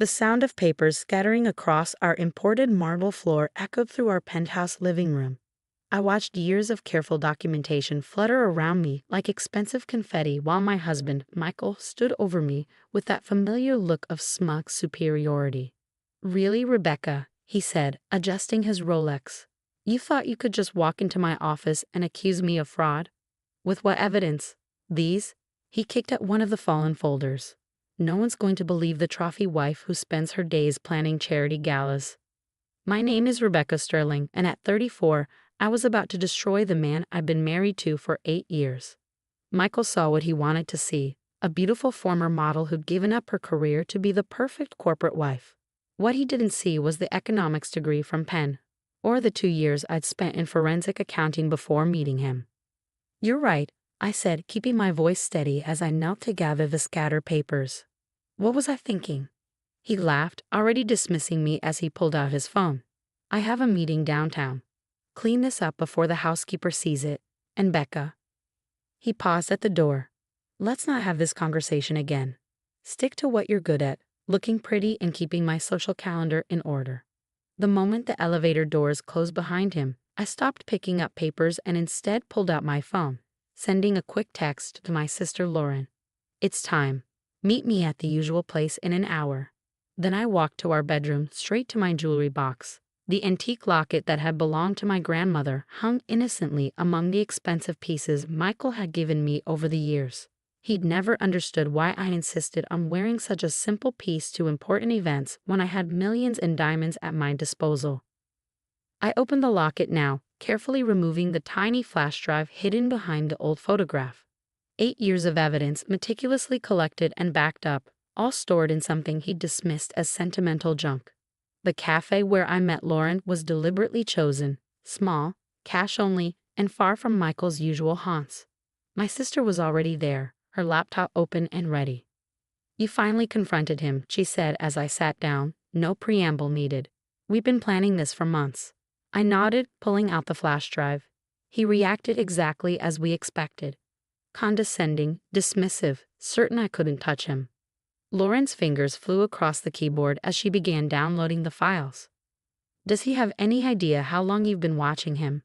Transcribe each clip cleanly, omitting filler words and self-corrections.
The sound of papers scattering across our imported marble floor echoed through our penthouse living room. I watched years of careful documentation flutter around me like expensive confetti while my husband, Michael, stood over me with that familiar look of smug superiority. "Really, Rebecca," he said, adjusting his Rolex. "You thought you could just walk into my office and accuse me of fraud? With what evidence? These?" He kicked at one of the fallen folders. "No one's going to believe the trophy wife who spends her days planning charity galas. My name is Rebecca Sterling, and at 34, I was about to destroy the man I'd been married to for 8 years. Michael saw what he wanted to see, a beautiful former model who'd given up her career to be the perfect corporate wife. What he didn't see was the economics degree from Penn, or the 2 years I'd spent in forensic accounting before meeting him. "You're right," I said, keeping my voice steady as I knelt to gather the scattered papers. "What was I thinking?" He laughed, already dismissing me as he pulled out his phone. "I have a meeting downtown. Clean this up before the housekeeper sees it. And Becca." He paused at the door. "Let's not have this conversation again. Stick to what you're good at, looking pretty and keeping my social calendar in order." The moment the elevator doors closed behind him, I stopped picking up papers and instead pulled out my phone, sending a quick text to my sister Lauren. "It's time. Meet me at the usual place in an hour." Then I walked to our bedroom, straight to my jewelry box. The antique locket that had belonged to my grandmother hung innocently among the expensive pieces Michael had given me over the years. He'd never understood why I insisted on wearing such a simple piece to important events when I had millions in diamonds at my disposal. I opened the locket now, carefully removing the tiny flash drive hidden behind the old photograph. 8 years of evidence meticulously collected and backed up, all stored in something he'd dismissed as sentimental junk. The cafe where I met Lauren was deliberately chosen, small, cash only, and far from Michael's usual haunts. My sister was already there, her laptop open and ready. "You finally confronted him," she said as I sat down, no preamble needed. "We've been planning this for months." I nodded, pulling out the flash drive. He reacted exactly as we expected. Condescending, dismissive, certain I couldn't touch him. Lauren's fingers flew across the keyboard as she began downloading the files. "Does he have any idea how long you've been watching him?"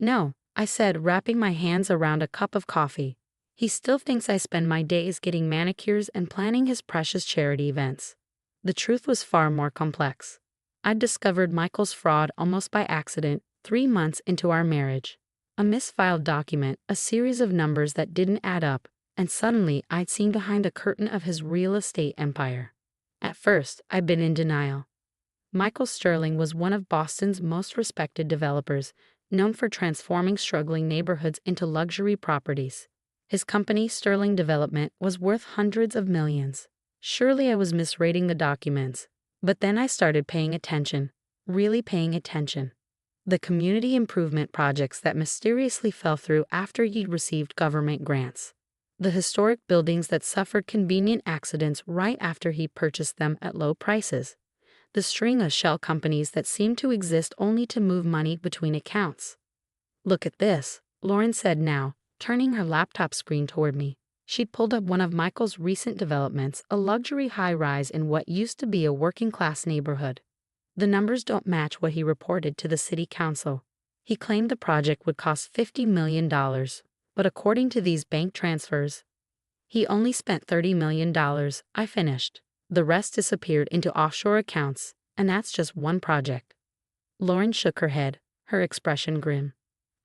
"No," I said, wrapping my hands around a cup of coffee. "He still thinks I spend my days getting manicures and planning his precious charity events." The truth was far more complex. I'd discovered Michael's fraud almost by accident, 3 months into our marriage. A misfiled document, a series of numbers that didn't add up, and suddenly I'd seen behind a curtain of his real estate empire. At first, I'd been in denial. Michael Sterling was one of Boston's most respected developers, known for transforming struggling neighborhoods into luxury properties. His company, Sterling Development, was worth hundreds of millions. Surely I was misreading the documents. But then I started paying attention, really paying attention. The community improvement projects that mysteriously fell through after he'd received government grants. The historic buildings that suffered convenient accidents right after he purchased them at low prices. The string of shell companies that seemed to exist only to move money between accounts. "Look at this," Lauren said now, turning her laptop screen toward me. She'd pulled up one of Michael's recent developments, a luxury high-rise in what used to be a working-class neighborhood. The numbers don't match what he reported to the city council. He claimed the project would cost $50 million. But according to these bank transfers, he only spent $30 million. I finished. The rest disappeared into offshore accounts, and that's just one project. Lauren shook her head, her expression grim.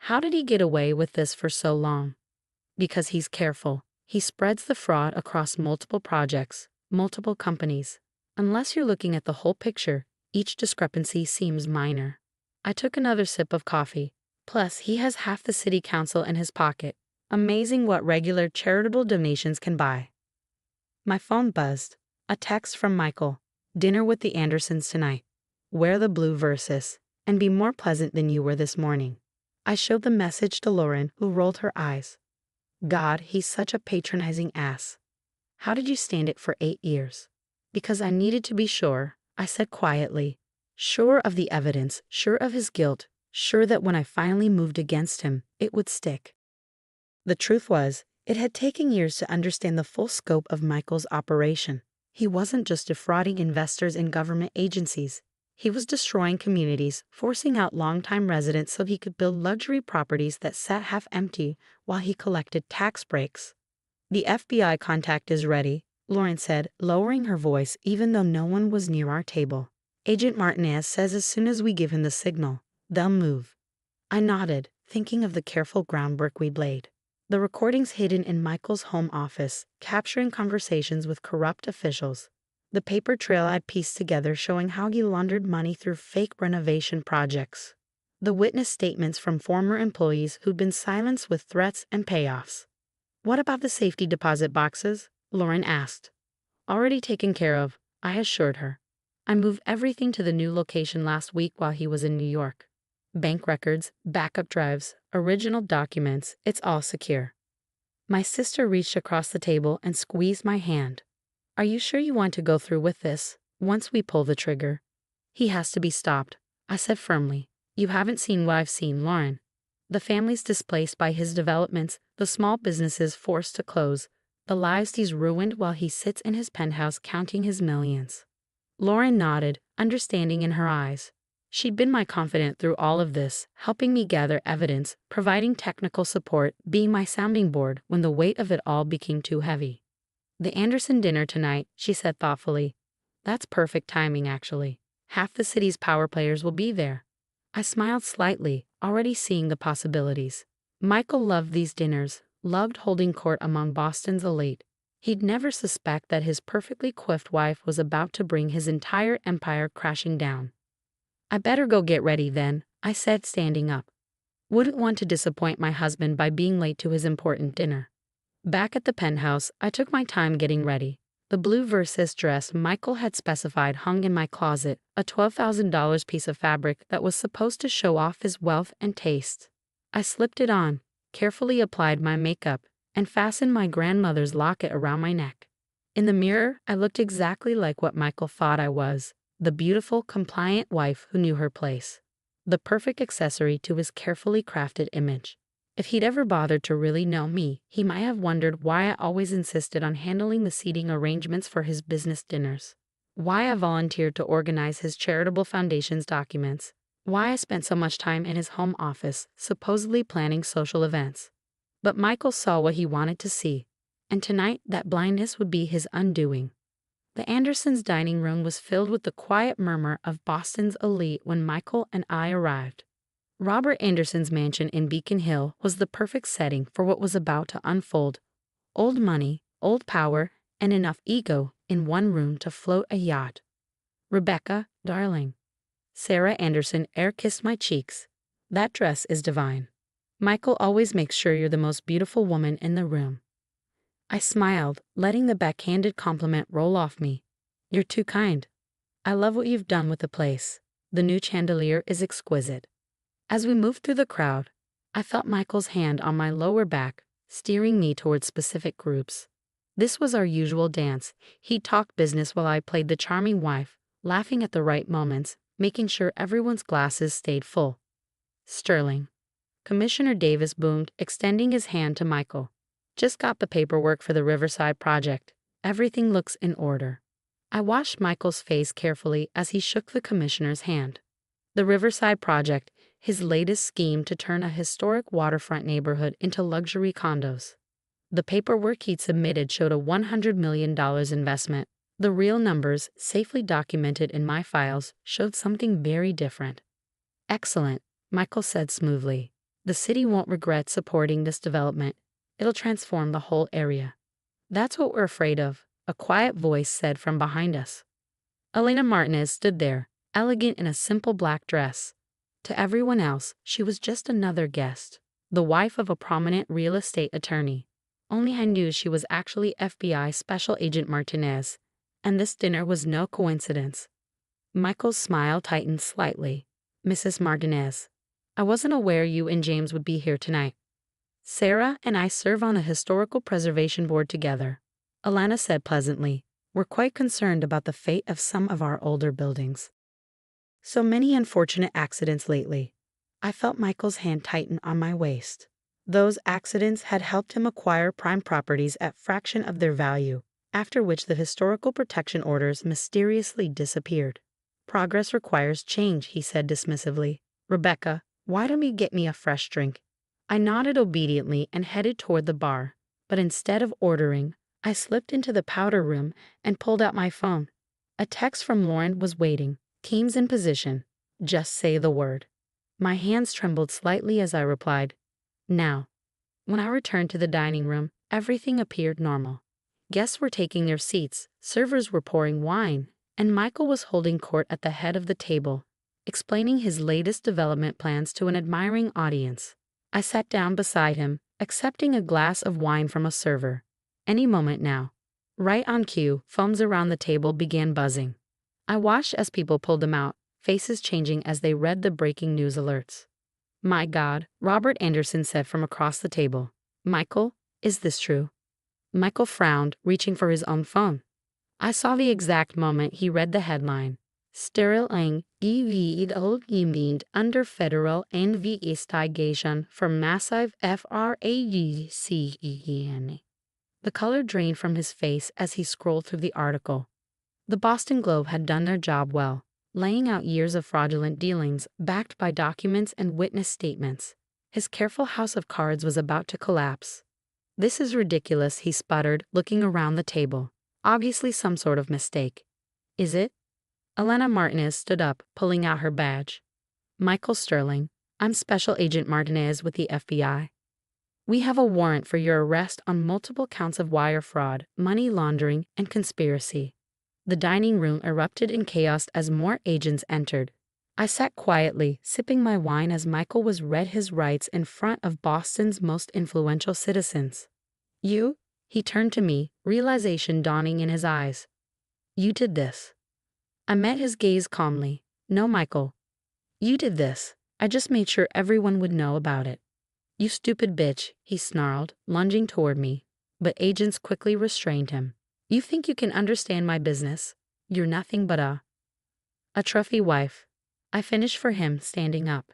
"How did he get away with this for so long?" "Because he's careful. He spreads the fraud across multiple projects, multiple companies. Unless you're looking at the whole picture, each discrepancy seems minor." I took another sip of coffee. "Plus, he has half the city council in his pocket. Amazing what regular charitable donations can buy." My phone buzzed. A text from Michael. "Dinner with the Andersons tonight. Wear the blue versus, and be more pleasant than you were this morning." I showed the message to Lauren, who rolled her eyes. "God, he's such a patronizing ass. How did you stand it for 8 years?" "Because I needed to be sure," I said quietly. Sure of the evidence, sure of his guilt, sure that when I finally moved against him, it would stick. The truth was, it had taken years to understand the full scope of Michael's operation. He wasn't just defrauding investors and government agencies. He was destroying communities, forcing out longtime residents so he could build luxury properties that sat half empty while he collected tax breaks. "The FBI contact is ready," Lauren said, lowering her voice even though no one was near our table. "Agent Martinez says as soon as we give him the signal, they'll move." I nodded, thinking of the careful groundwork we'd laid. The recordings hidden in Michael's home office, capturing conversations with corrupt officials. The paper trail I'd pieced together showing how he laundered money through fake renovation projects. The witness statements from former employees who'd been silenced with threats and payoffs. "What about the safety deposit boxes?" Lauren asked. "Already taken care of," I assured her. "I moved everything to the new location last week while he was in New York. Bank records, backup drives, original documents, it's all secure." My sister reached across the table and squeezed my hand. "Are you sure you want to go through with this, once we pull the trigger?" "He has to be stopped," I said firmly. "You haven't seen what I've seen, Lauren. The families displaced by his developments, the small businesses forced to close, the lives he's ruined while he sits in his penthouse counting his millions." Lauren nodded, understanding in her eyes. She'd been my confidant through all of this, helping me gather evidence, providing technical support, being my sounding board when the weight of it all became too heavy. "The Anderson dinner tonight," she said thoughtfully. "That's perfect timing, actually. Half the city's power players will be there." I smiled slightly, already seeing the possibilities. Michael loved these dinners, loved holding court among Boston's elite. He'd never suspect that his perfectly coiffed wife was about to bring his entire empire crashing down. "I better go get ready then," I said, standing up. Wouldn't want to disappoint my husband by being late to his important dinner. Back at the penthouse, I took my time getting ready. The blue Versace dress Michael had specified hung in my closet, a $12,000 piece of fabric that was supposed to show off his wealth and taste. I slipped it on, carefully applied my makeup, and fastened my grandmother's locket around my neck. In the mirror, I looked exactly like what Michael thought I was, the beautiful, compliant wife who knew her place. The perfect accessory to his carefully crafted image. If he'd ever bothered to really know me, he might have wondered why I always insisted on handling the seating arrangements for his business dinners. Why I volunteered to organize his charitable foundation's documents. Why I spent so much time in his home office, supposedly planning social events. But Michael saw what he wanted to see, and tonight that blindness would be his undoing. The Andersons' dining room was filled with the quiet murmur of Boston's elite when Michael and I arrived. Robert Anderson's mansion in Beacon Hill was the perfect setting for what was about to unfold. Old money, old power, and enough ego in one room to float a yacht. "Rebecca, darling." Sarah Anderson air-kissed my cheeks. "That dress is divine. Michael always makes sure you're the most beautiful woman in the room." I smiled, letting the backhanded compliment roll off me. "You're too kind. I love what you've done with the place. The new chandelier is exquisite." As we moved through the crowd, I felt Michael's hand on my lower back, steering me towards specific groups. This was our usual dance. He talked business while I played the charming wife, laughing at the right moments, making sure everyone's glasses stayed full. "Sterling." Commissioner Davis boomed, extending his hand to Michael. "Just got the paperwork for the Riverside project. Everything looks in order." I watched Michael's face carefully as he shook the commissioner's hand. The Riverside project, his latest scheme to turn a historic waterfront neighborhood into luxury condos. The paperwork he'd submitted showed a $100 million investment. The real numbers, safely documented in my files, showed something very different. "Excellent," Michael said smoothly. "The city won't regret supporting this development. It'll transform the whole area." "That's what we're afraid of," a quiet voice said from behind us. Elena Martinez stood there, elegant in a simple black dress. To everyone else, she was just another guest, the wife of a prominent real estate attorney. Only I knew she was actually FBI Special Agent Martinez, and this dinner was no coincidence. Michael's smile tightened slightly. "Mrs. Martinez, I wasn't aware you and James would be here tonight. Sarah and I serve on a historical preservation board together," Alana said pleasantly. "We're quite concerned about the fate of some of our older buildings. So many unfortunate accidents lately." I felt Michael's hand tighten on my waist. Those accidents had helped him acquire prime properties at fraction of their value, after which the historical protection orders mysteriously disappeared. Progress requires change, he said dismissively. Rebecca, why don't you get me a fresh drink? I nodded obediently and headed toward the bar, but instead of ordering, I slipped into the powder room and pulled out my phone. A text from Lauren was waiting. Teams in position. Just say the word. My hands trembled slightly as I replied, now. When I returned to the dining room, everything appeared normal. Guests were taking their seats, servers were pouring wine, and Michael was holding court at the head of the table, explaining his latest development plans to an admiring audience. I sat down beside him, accepting a glass of wine from a server. Any moment now. Right on cue, phones around the table began buzzing. I watched as people pulled them out, faces changing as they read the breaking news alerts. My God, Robert Anderson said from across the table. Michael, is this true? Michael frowned, reaching for his own phone. I saw the exact moment he read the headline. Sterling gewild under federal investigation for massive fraud. The color drained from his face as he scrolled through the article. The Boston Globe had done their job well, laying out years of fraudulent dealings backed by documents and witness statements. His careful house of cards was about to collapse. This is ridiculous, he sputtered, looking around the table. Obviously some sort of mistake. Is it? Elena Martinez stood up, pulling out her badge. Michael Sterling, I'm Special Agent Martinez with the FBI. We have a warrant for your arrest on multiple counts of wire fraud, money laundering, and conspiracy. The dining room erupted in chaos as more agents entered. I sat quietly, sipping my wine as Michael was read his rights in front of Boston's most influential citizens. You? He turned to me, realization dawning in his eyes. You did this. I met his gaze calmly. No, Michael. You did this. I just made sure everyone would know about it. You stupid bitch, he snarled, lunging toward me, but agents quickly restrained him. You think you can understand my business? You're nothing but a trophy wife. I finished for him, standing up.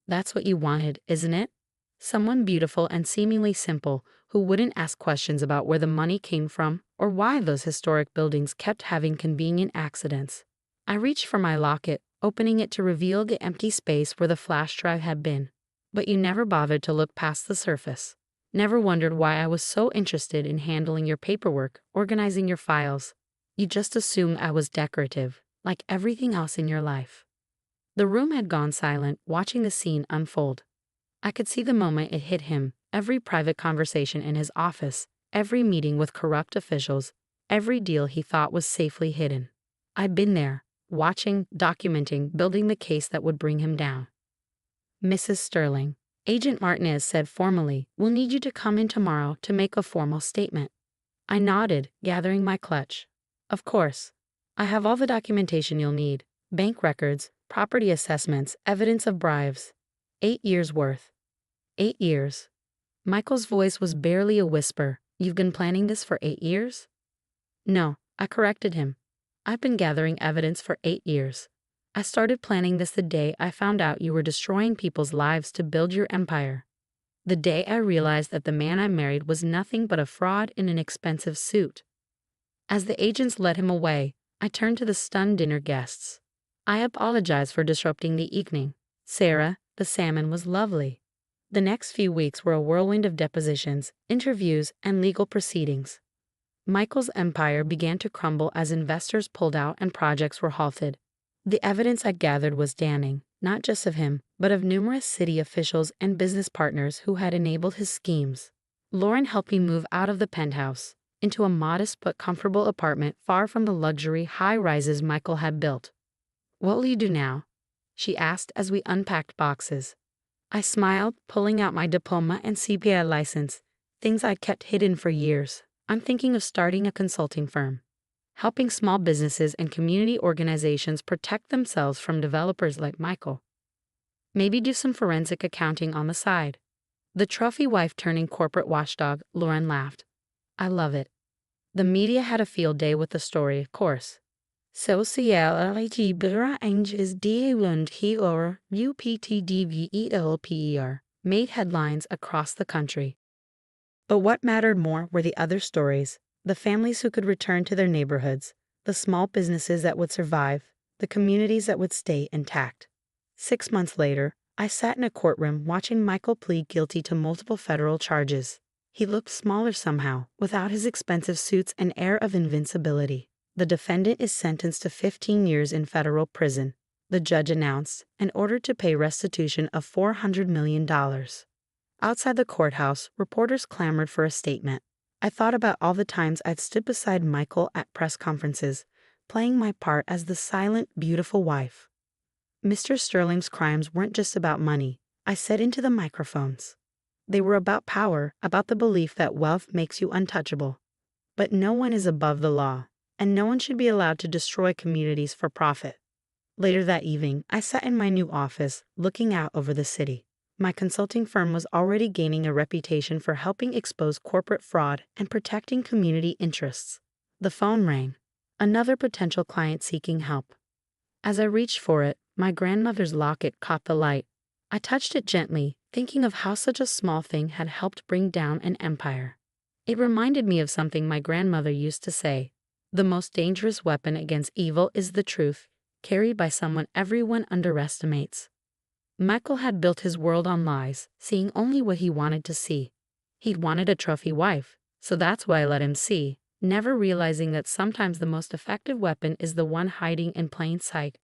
That's what you wanted, isn't it? Someone beautiful and seemingly simple who wouldn't ask questions about where the money came from or why those historic buildings kept having convenient accidents. I reached for my locket, opening it to reveal the empty space where the flash drive had been. But you never bothered to look past the surface. Never wondered why I was so interested in handling your paperwork, organizing your files. You just assumed I was decorative, like everything else in your life. The room had gone silent, watching the scene unfold. I could see the moment it hit him, every private conversation in his office, every meeting with corrupt officials, every deal he thought was safely hidden. I'd been there, watching, documenting, building the case that would bring him down. Mrs. Sterling, Agent Martinez said formally, we'll need you to come in tomorrow to make a formal statement. I nodded, gathering my clutch. Of course. I have all the documentation you'll need. Bank records, property assessments, evidence of bribes. 8 years worth. 8 years. Michael's voice was barely a whisper. You've been planning this for 8 years? No, I corrected him. I've been gathering evidence for 8 years. I started planning this the day I found out you were destroying people's lives to build your empire. The day I realized that the man I married was nothing but a fraud in an expensive suit. As the agents led him away, I turned to the stunned dinner guests. I apologized for disrupting the evening. Sarah, the salmon was lovely. The next few weeks were a whirlwind of depositions, interviews, and legal proceedings. Michael's empire began to crumble as investors pulled out and projects were halted. The evidence I gathered was damning, not just of him, but of numerous city officials and business partners who had enabled his schemes. Lauren helped me move out of the penthouse, into a modest but comfortable apartment far from the luxury high-rises Michael had built. What will you do now? She asked as we unpacked boxes. I smiled, pulling out my diploma and CPA license, things I'd kept hidden for years. I'm thinking of starting a consulting firm, helping small businesses and community organizations protect themselves from developers like Michael. Maybe do some forensic accounting on the side. The trophy wife turning corporate watchdog, Lauren laughed. I love it. The media had a field day with the story, of course. Sociality Anges und hier UPTDVELPER made headlines across the country. But what mattered more were the other stories, The families who could return to their neighborhoods, the small businesses that would survive, the communities that would stay intact. 6 months later, I sat in a courtroom watching Michael plead guilty to multiple federal charges. He looked smaller somehow, without his expensive suits and air of invincibility. The defendant is sentenced to 15 years in federal prison, the judge announced, and ordered to pay restitution of $400 million. Outside the courthouse, reporters clamored for a statement. I thought about all the times I'd stood beside Michael at press conferences, playing my part as the silent, beautiful wife. Mr. Sterling's crimes weren't just about money, I said into the microphones. They were about power, about the belief that wealth makes you untouchable. But no one is above the law, and no one should be allowed to destroy communities for profit. Later that evening, I sat in my new office, looking out over the city. My consulting firm was already gaining a reputation for helping expose corporate fraud and protecting community interests. The phone rang. Another potential client seeking help. As I reached for it, my grandmother's locket caught the light. I touched it gently, thinking of how such a small thing had helped bring down an empire. It reminded me of something my grandmother used to say. The most dangerous weapon against evil is the truth, carried by someone everyone underestimates. Michael had built his world on lies, seeing only what he wanted to see. He'd wanted a trophy wife, so that's why I let him see, never realizing that sometimes the most effective weapon is the one hiding in plain sight.